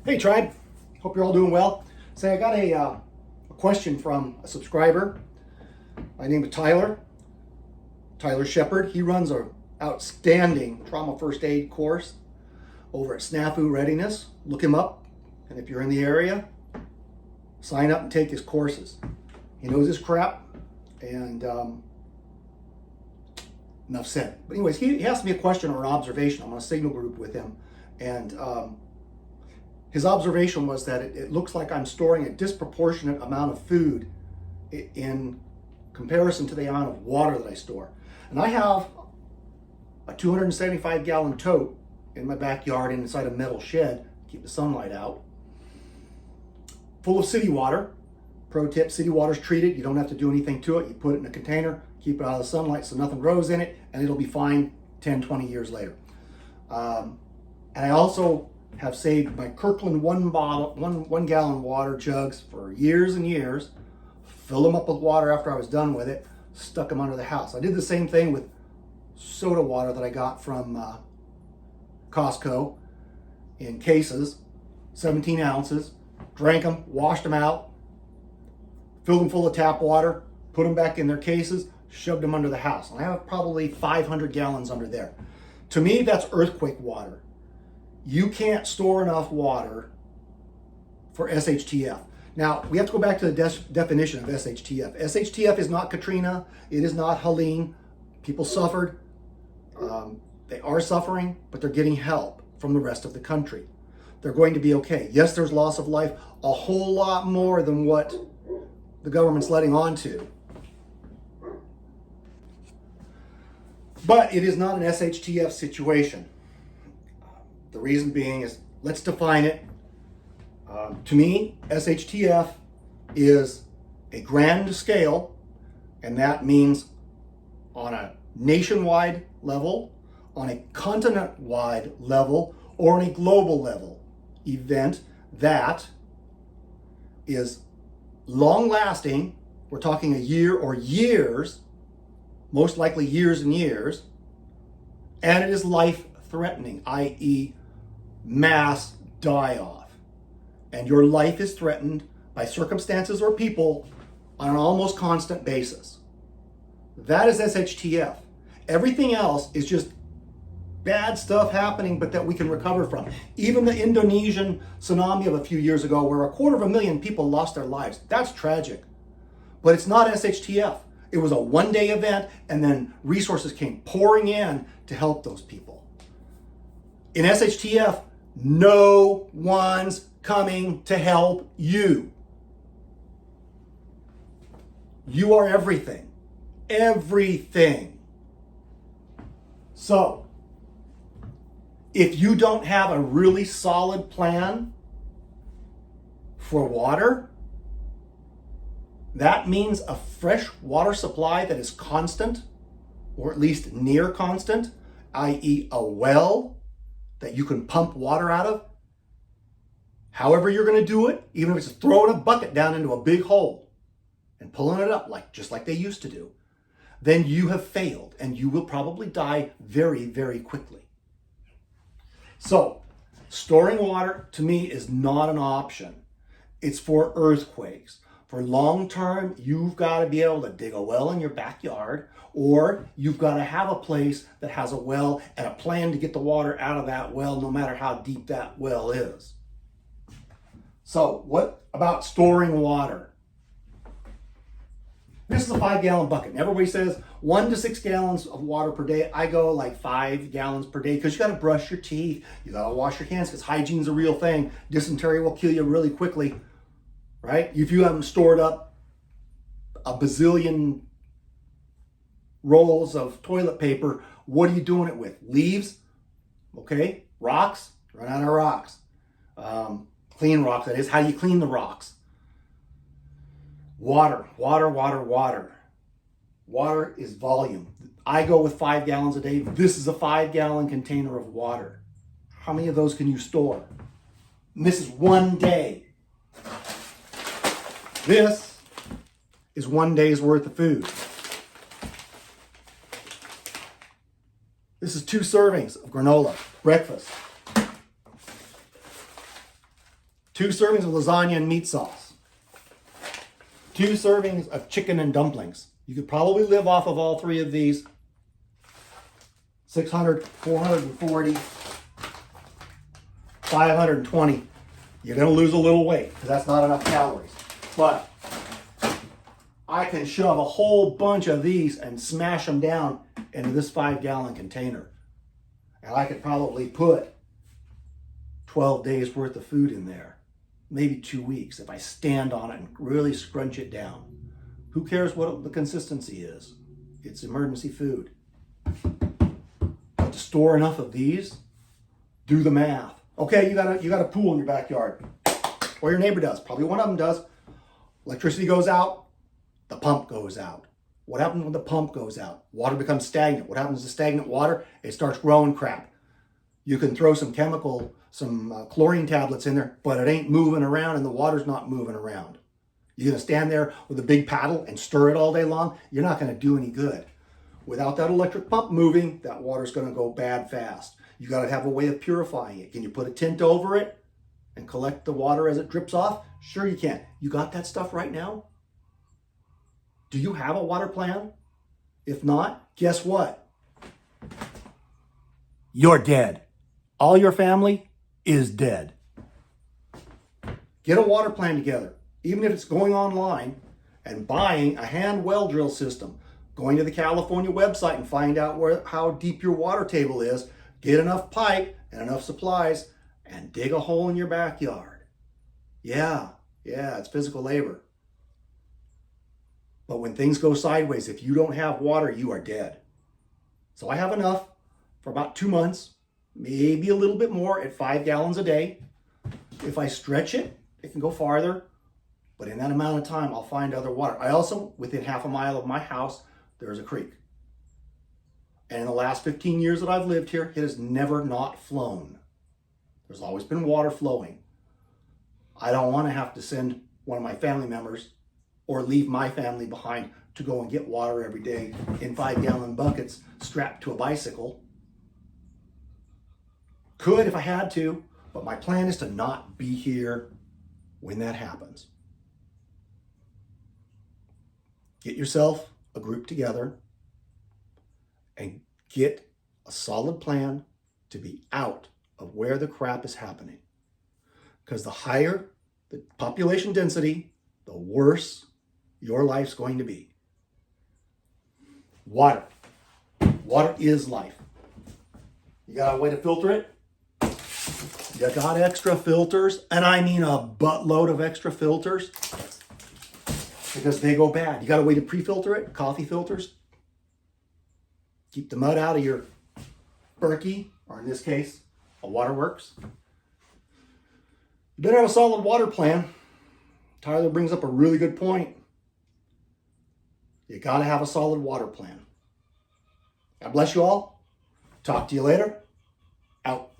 Hey tribe, hope you're all doing well. Say, I got a question from a subscriber by name of Tyler Shepard. He runs an outstanding trauma first aid course over at Snafu Readiness. Look him up, and if you're in the area, sign up and take his courses. He knows his crap, and enough said. But anyways, he asked me a question or an observation. I'm on a signal group with him, and his observation was that it looks like I'm storing a disproportionate amount of food in comparison to the amount of water that I store. And I have a 275 gallon tote in my backyard inside a metal shed, keep the sunlight out, full of city water. Pro tip, city water's treated. You don't have to do anything to it. You put it in a container, keep it out of the sunlight so nothing grows in it, and it'll be fine 10, 20 years later. And I also have saved my Kirkland one gallon water jugs for years and years, fill them up with water after I was done with it, stuck them under the house. I did the same thing with soda water that I got from Costco in cases, 17 ounces, drank them, washed them out, filled them full of tap water, put them back in their cases, shoved them under the house. And I have probably 500 gallons under there. To me, that's earthquake water. You can't store enough water for SHTF. Now, we have to go back to the definition of SHTF. SHTF is not Katrina. It is not Helene. People suffered. They are suffering, but they're getting help from the rest of the country. They're going to be okay. Yes, there's loss of life, a whole lot more than what the government's letting on to. But it is not an SHTF situation. The reason being is, let's define it. To me, SHTF is a grand scale, and that means on a nationwide level, on a continent-wide level, or on a global level event that is long-lasting. We're talking a year or years, most likely years and years, and it is life-threatening, i.e. mass die-off. And your life is threatened by circumstances or people on an almost constant basis. That is SHTF. Everything else is just bad stuff happening, but that we can recover from. Even the Indonesian tsunami of a few years ago, where 250,000 people lost their lives. That's tragic. But it's not SHTF. It was a one-day event, and then resources came pouring in to help those people. In SHTF, no one's coming to help you. You are everything. Everything. So, if you don't have a really solid plan for water, that means a fresh water supply that is constant, or at least near constant, i.e. a well that you can pump water out of. However you're going to do it, even if it's throwing a bucket down into a big hole and pulling it up just like they used to do, then you have failed, and you will probably die very, very quickly. So, storing water to me is not an option. It's for earthquakes. For long term, you've got to be able to dig a well in your backyard, or you've got to have a place that has a well and a plan to get the water out of that well, no matter how deep that well is. So, what about storing water? This is a 5-gallon bucket. And everybody says 1 to 6 gallons of water per day. I go like 5 gallons per day because you got to brush your teeth. You got to wash your hands because hygiene's a real thing. Dysentery will kill you really quickly, right? If you haven't stored up a bazillion rolls of toilet paper, what are you doing it with? Leaves? Okay. Rocks? Run out of rocks. Clean rocks, that is. How do you clean the rocks? Water, water, water, water. Water is volume. I go with 5 gallons a day. This is a 5-gallon container of water. How many of those can you store? And this is one day. This is 1 day's worth of food. This is 2 servings of granola, breakfast. 2 servings of lasagna and meat sauce, 2 servings of chicken and dumplings. You could probably live off of all 3 of these. 600, 440, 520. You're going to lose a little weight because that's not enough calories. But I can shove a whole bunch of these and smash them down into this 5-gallon container. And I could probably put 12 days worth of food in there. Maybe 2 weeks if I stand on it and really scrunch it down. Who cares what the consistency is? It's emergency food. But to store enough of these, do the math. Okay, you got a pool in your backyard. Or your neighbor does. Probably one of them does. Electricity goes out, the pump goes out. What happens when the pump goes out? Water becomes stagnant. What happens to stagnant water? It starts growing crap. You can throw some chlorine tablets in there, but it ain't moving around and the water's not moving around. You're going to stand there with a big paddle and stir it all day long? You're not going to do any good. Without that electric pump moving, that water's going to go bad fast. You got to have a way of purifying it. Can you put a tint over it and collect the water as it drips off? Sure you can. You got that stuff right now? Do you have a water plan? If not, guess what? You're dead. All your family is dead. Get a water plan together, even if it's going online and buying a hand well drill system, going to the California website and find out how deep your water table is, get enough pipe and enough supplies, and dig a hole in your backyard. Yeah, it's physical labor. But when things go sideways, if you don't have water, you are dead. So I have enough for about 2 months, maybe a little bit more at 5 gallons a day. If I stretch it, it can go farther. But in that amount of time, I'll find other water. I also, within half a mile of my house, there's a creek. And in the last 15 years that I've lived here, it has never not flown. There's always been water flowing. I don't want to have to send one of my family members or leave my family behind to go and get water every day in 5-gallon buckets strapped to a bicycle. Could if I had to, but my plan is to not be here when that happens. Get yourself a group together and get a solid plan to be out of where the crap is happening. Because the higher the population density, the worse your life's going to be. Water. Water is life. You got a way to filter it? You got extra filters, and I mean a buttload of extra filters, because they go bad. You got a way to pre-filter it? Coffee filters? Keep the mud out of your Berkey, or in this case, a waterworks. You better have a solid water plan. Tyler brings up a really good point. You got to have a solid water plan. God bless you all. Talk to you later. Out.